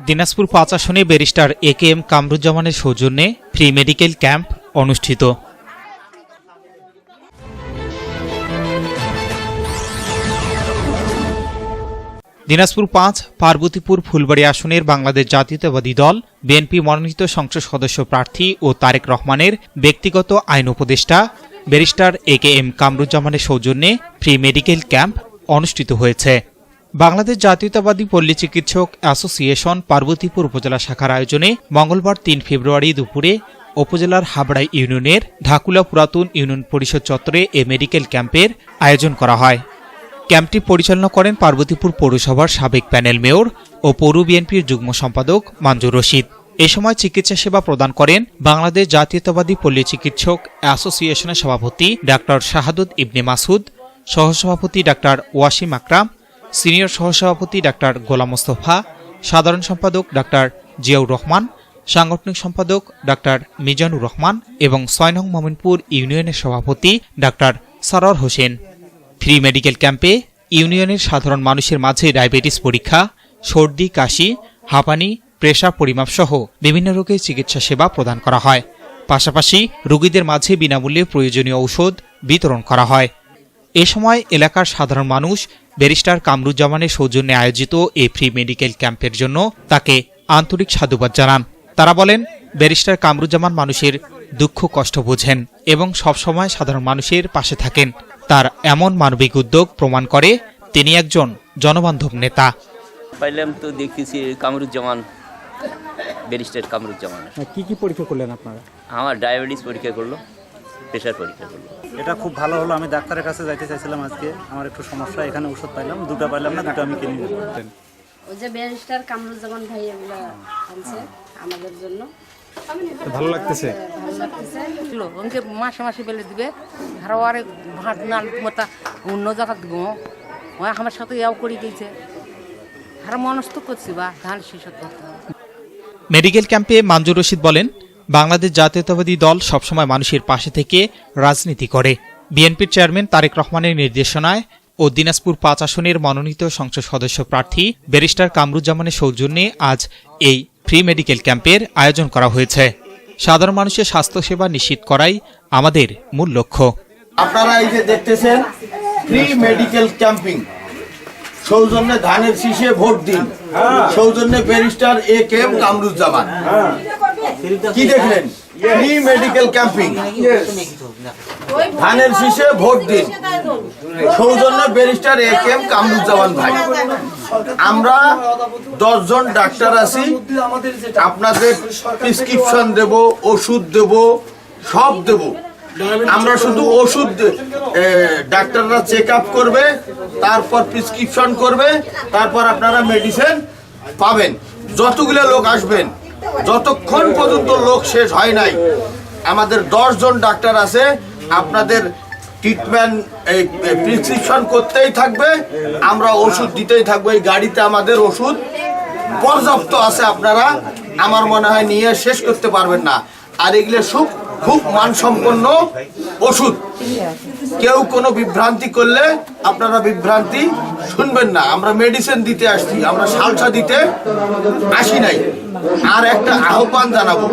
দিনাজপুর ৫ আসনে barrister AKM কামরুজ্জামানের সৌজন্যে free medical camp অনুষ্ঠিত। দিনাজপুর ৫ পার্বতীপুর ফুলবাড়ী আসনের বাংলাদেশ জাতীয়তাবাদী দল বিএনপি মনোনীত সংসদ সদস্য প্রার্থী ও তারেক রহমানের ব্যক্তিগত আইন উপদেষ্টা ব্যারিস্টার একেএম কামরুজ্জামানের সৌজন্যে ফ্রি মেডিকেল ক্যাম্প অনুষ্ঠিত হয়েছে। বাংলাদেশ জাতীয়তাবাদী পল্লী চিকিৎসক অ্যাসোসিয়েশন পার্বতীপুর উপজেলা শাখার আয়োজনে মঙ্গলবার ৩ ফেব্রুয়ারি দুপুরে উপজেলার হাবড়া ইউনিয়নের ঢাকুলা পুরাতন ইউনিয়ন পরিষদ চত্বরে এ মেডিকেল ক্যাম্পের আয়োজন করা হয়। ক্যাম্পটি পরিচালনা করেন পার্বতীপুর পৌরসভার সাবেক প্যানেল মেয়র ও পৌর বিএনপির যুগ্ম সম্পাদক মঞ্জুর রশিদ। এ সময় চিকিৎসা সেবা প্রদান করেন বাংলাদেশ জাতীয়তাবাদী পল্লী চিকিৎসক অ্যাসোসিয়েশনের সভাপতি ডাক্তার শাহাদুত ইবনে মাসুদ, সহসভাপতি ডাক্তার ওয়াসিম আকরাম, সিনিয়র সহসভাপতি ডাক্তার গোলাম মোস্তফা, সাধারণ সম্পাদক ডাক্তার জিয়াউর রহমান, সাংগঠনিক সম্পাদক ডাক্তার মিজানুর রহমান এবং ৬ নং মোমিনপুর ইউনিয়নের সভাপতি doctor Sarwar Hossain. Free medical ক্যাম্পে ইউনিয়নের সাধারণ মানুষের মাঝে ডায়াবেটিস পরীক্ষা, সর্দি, কাশি, হাঁপানি, প্রেসার পরিমাপ সহ বিভিন্ন রোগের চিকিৎসা সেবা প্রদান করা হয়। পাশাপাশি রোগীদের মাঝে বিনামূল্যে প্রয়োজনীয় ঔষধ বিতরণ করা হয়। এ সময় এলাকার সাধারণ মানুষ ব্যারিস্টার কামরুজ্জামানের সৌজন্যে আয়োজিত এই ফ্রি মেডিকেল ক্যাম্পের জন্য তাকে আন্তরিক সাধুবাদ জানান। তারা বলেন, ব্যারিস্টার কামরুজ্জামান মানুষের দুঃখ কষ্ট বোঝেন এবং সবসময় সাধারণ মানুষের পাশে থাকেন। তার এমন মানবিক উদ্যোগ প্রমাণ করে তিনি একজন জনবান্ধব নেতা। পাইলাম তো দেখতেছি কামরুজ্জামান, ব্যারিস্টার কামরুজ্জামান। কি পরীক্ষা করলেন আপনারা? আমার ডায়াবেটিস পরীক্ষা করলো, প্রেশার পরীক্ষা করলো। এটা খুব ভালো হলো। আমি ডাক্তারের কাছে যাইতে চাইছিলাম আজকে, আমার একটু সমস্যা, এখানে ওষুধ পাইলাম, দুটো পাইলাম না, দুটো আমি কিনে নিতে। ওই যে ব্যারিস্টার কামরুজ্জামান ভাই এগুলো আনছে আমাদের জন্য, ভালো লাগতেছে। ওকে মাসে মাসে বেলে দিবে, আরো আরে ভাত নাল মতা অন্য জায়গা দিব, ও আমার সাথে ইয়াও করে গেছে, আর মনস্থ করছি বা ধান শেষ করতে। মেডিকেল ক্যাম্পে মঞ্জুর রশিদ বলেন, বাংলাদেশ জাতীয়তাবাদী দল সবসময় মানুষের পাশে থেকে রাজনীতি করে। বিএনপির চেয়ারম্যান তারেক রহমানের নির্দেশনায় ও দিনাজপুর ৫ আসনের মনোনীত সংসদ সদস্য প্রার্থী ব্যারিস্টার কামরুজ্জামানের সৌজন্যে আজ এই ফ্রি মেডিকেল ক্যাম্পের আয়োজন করা হয়েছে। সাধারণ মানুষের স্বাস্থ্যসেবা নিশ্চিত করাই আমাদের মূল লক্ষ্য। আপনারা এই যে দেখতেছেন ফ্রি মেডিকেল ক্যাম্পিং, সৌজন্যে ধানের শীষে ভোট দিন, সৌজন্যে ব্যারিস্টার একেএম কামরুজ্জামান। কি দেখলেন? ফ্রি মেডিকেল ক্যাম্পিং, ধানের শীষে ভোট দিন, সৌজন্যে ব্যারিস্টার একেএম কামরুজ্জামান ভাই। আমরা 10 জন ডাক্তার আছি, আপনাদের প্রেসক্রিপশন দেব, ওষুধ দেব, সব দেব। আমরা শুধু ওষুধ, ডাক্তাররা চেক আপ করবে, তারপর প্রেসক্রিপশন করবে, তারপর আপনারা মেডিসিন পাবেন। যতগুলো লোক আসবেন, যতক্ষণ পর্যন্ত লোক শেষ হয় নাই, আমাদের 10 জন ডাক্তার আছে, আপনাদের ট্রিটমেন্ট প্রেসক্রিপশন করতেই থাকবে, আমরা ওষুধ দিতেই থাকবো। এই গাড়িতে আমাদের ওষুধ পর্যাপ্ত আছে, আপনারা আমার মনে হয় নিয়ে শেষ করতে পারবেন না। আর এগুলো খুব মানসম্পন্ন ওষুধ। কেউ কোনো বিভ্রান্তি করলে আপনারা বিভ্রান্তি শুনবেন না। আমরা মেডিসিন দিতে আসছি, আমরা সালসা দিতে আসি নাই। আর একটা আহ্বান জানাবো,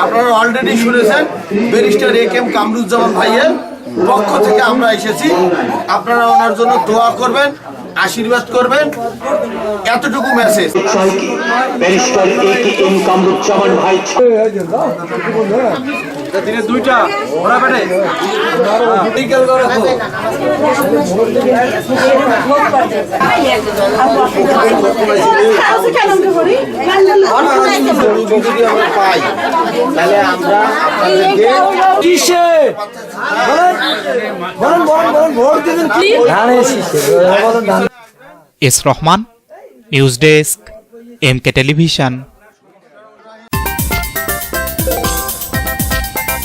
আপনারা অলরেডি শুনেছেন ব্যারিস্টার একেএম কামরুজ্জামান ভাইয়ের পক্ষ থেকে আমরা এসেছি। আপনারা ওনার জন্য দোয়া করবেন, আশীর্বাদ করবেন, এতটুকু মেসেজ। ব্যারিস্টার একেএম কামরুজ্জামান ভাই দিনে 2টা ওরা পেটে মেডিকেল করে তো যদি আমরা পাই তাহলে আমরা আপনাদেরকে কিসে বলেন ভোট দিবেন কি ধানে শীষে বলেন। S Rahman, news desk, MK television.